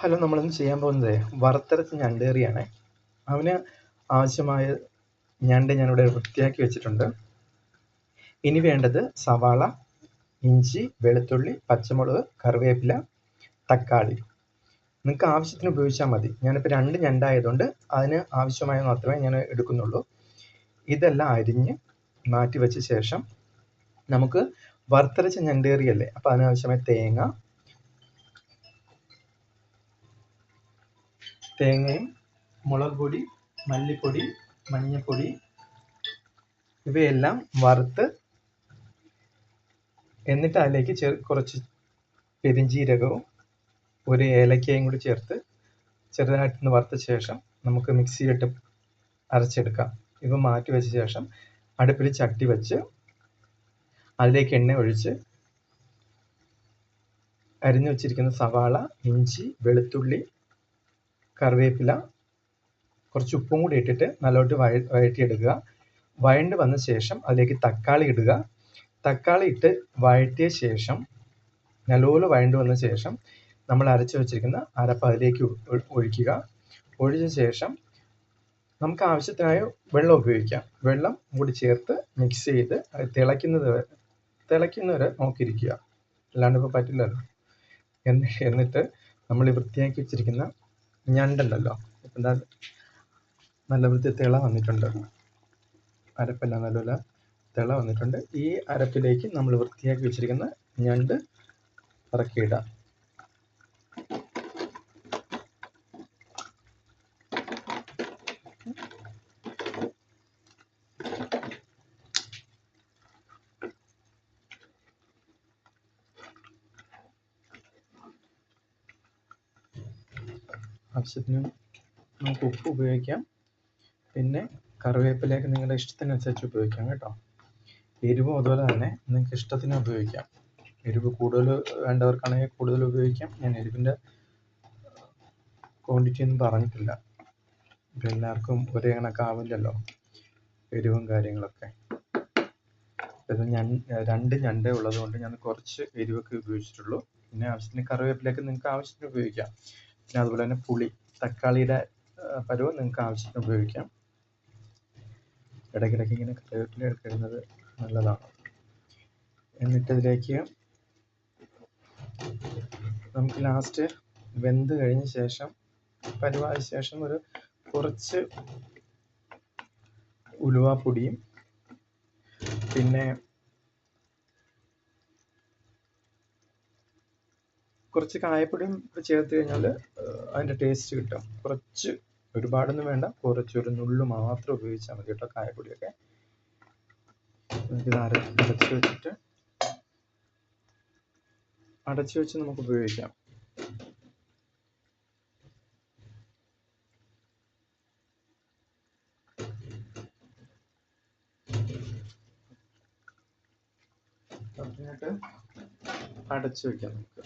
Hello, നമ്മളിന്ന് ചെയ്യാൻ പോകുന്നത് വറുത്തരച്ച ഞണ്ട് കറിയാണ്. അവന് ആവശ്യമായ ഞണ്ട് ഞാനിവിടെ വൃത്തിയാക്കി വെച്ചിട്ടുണ്ട്. ഇനി വേണ്ടത് സവാള, ഇഞ്ചി, വെളുത്തുള്ളി, പച്ചമുളക്, കറിവേപ്പില, തക്കാളി. നിങ്ങൾക്ക് ആവശ്യത്തിന് ഉപയോഗിച്ചാൽ മതി. ഞാനിപ്പോൾ 2 ഞണ്ടായതുകൊണ്ട് അതിന് ആവശ്യമായ മാത്രമേ ഞാൻ എടുക്കുന്നുള്ളൂ. ഇതെല്ലാം അരിഞ്ഞ് മാറ്റി വെച്ച ശേഷം നമുക്ക് വറുത്തരച്ച ഞണ്ട് കറിയല്ലേ, അപ്പോൾ അതിനാവശ്യമായ തേങ്ങയും മുളക് പൊടി, മല്ലിപ്പൊടി, മഞ്ഞൾപ്പൊടി ഇവയെല്ലാം വറുത്ത്, എന്നിട്ട് അതിലേക്ക് കുറച്ച് പെരിഞ്ജീരകവും ഒരു ഏലക്കയും കൂടി ചേർത്ത് ചെറുതായിട്ടൊന്ന് വറുത്ത ശേഷം നമുക്ക് മിക്സിയിലിട്ട് അരച്ചെടുക്കാം. ഇവ മാറ്റി വെച്ച ശേഷം അടുപ്പിൽ ചട്ടി വെച്ച് അതിലേക്ക് എണ്ണ ഒഴിച്ച് അരിഞ്ഞു വെച്ചിരിക്കുന്ന സവാള, ഇഞ്ചി, വെളുത്തുള്ളി, കറിവേപ്പില, കുറച്ച് ഉപ്പും കൂടി ഇട്ടിട്ട് നല്ലോട്ട് വഴറ്റിയെടുക്കുക. വഴണ്ട് വന്ന ശേഷം അതിലേക്ക് തക്കാളി ഇടുക. തക്കാളി ഇട്ട് വഴറ്റിയ ശേഷം നല്ലപോലെ വഴണ്ട് വന്ന ശേഷം നമ്മൾ അരച്ചു വെച്ചിരിക്കുന്ന അരപ്പ് അതിലേക്ക് ഒഴിക്കുക. ഒഴിച്ച ശേഷം നമുക്ക് ആവശ്യത്തിനായ വെള്ളം ഉപയോഗിക്കാം. വെള്ളം കൂടി ചേർത്ത് മിക്സ് ചെയ്ത് തിളയ്ക്കുന്നവരെ നോക്കിയിരിക്കുക, അല്ലാണ്ട് ഇപ്പോൾ പറ്റില്ലല്ലോ. എന്നിട്ട് നമ്മൾ വൃത്തിയാക്കി വെച്ചിരിക്കുന്ന ഞണ്ടുണ്ടല്ലോ, എന്താ നല്ല വൃത്തി തിള വന്നിട്ടുണ്ട്, അരപ്പെല്ലാം നല്ലപോലെ തിള വന്നിട്ടുണ്ട്. ഈ അരപ്പിലേക്ക് നമ്മൾ വൃത്തിയാക്കി വെച്ചിരിക്കുന്ന ഞണ്ട് ഇറക്കിയിടാം. ആവശ്യത്തിന് നമുക്ക് ഉപ്പ് ഉപയോഗിക്കാം. പിന്നെ കറിവേപ്പിലേക്ക് നിങ്ങളുടെ ഇഷ്ടത്തിനനുസരിച്ച് ഉപയോഗിക്കാം കേട്ടോ. എരിവും അതുപോലെ തന്നെ നിങ്ങൾക്ക് ഇഷ്ടത്തിന് ഉപയോഗിക്കാം. എരിവ് കൂടുതൽ വേണ്ടവർക്കാണെങ്കിൽ കൂടുതൽ ഉപയോഗിക്കാം. ഞാൻ എരിവിൻ്റെ ക്വാണ്ടിറ്റി ഒന്നും പറഞ്ഞിട്ടില്ല. ഇപ്പം എല്ലാവർക്കും ഒരേ കണക്കാവില്ലല്ലോ എരിവും കാര്യങ്ങളൊക്കെ. ഇത് ഞാൻ 2 ഞണ്ടേ ഉള്ളതുകൊണ്ട് ഞാൻ കുറച്ച് എരിവൊക്കെ ഉപയോഗിച്ചിട്ടുള്ളൂ. പിന്നെ ആവശ്യത്തിന് കറിവേപ്പിലേക്ക് നിങ്ങൾക്ക് ആവശ്യത്തിന് ഉപയോഗിക്കാം. പിന്നെ അതുപോലെ തന്നെ പുളി, തക്കാളിയുടെ പരുവം നിങ്ങൾക്ക് ആവശ്യത്തിന് ഉപയോഗിക്കാം. ഇടയ്ക്കിടയ്ക്ക് ഇങ്ങനെ കറിവേപ്പില എടുക്കുന്നത് നല്ലതാണ്. എന്നിട്ടിതിലേക്ക് നമുക്ക് ലാസ്റ്റ് വെന്ത് കഴിഞ്ഞ ശേഷം പരുവായ ശേഷം ഒരു കുറച്ച് ഉലുവാപ്പൊടിയും പിന്നെ കുറച്ച് കായപ്പൊടിയും ചേർത്ത് കഴിഞ്ഞാൽ അതിൻ്റെ ടേസ്റ്റ് കിട്ടും. കുറച്ച്, ഒരുപാടൊന്നും വേണ്ട, കുറച്ചൊരു നുള്ളു മാത്രം ഉപയോഗിച്ചാൽ മതി കേട്ടോ കായപ്പൊടിയൊക്കെ. ഇത് അടച്ചു വെച്ച് നമുക്ക് ഉപയോഗിക്കാം. എന്നിട്ട് അടച്ചു വയ്ക്കാം നമുക്ക്.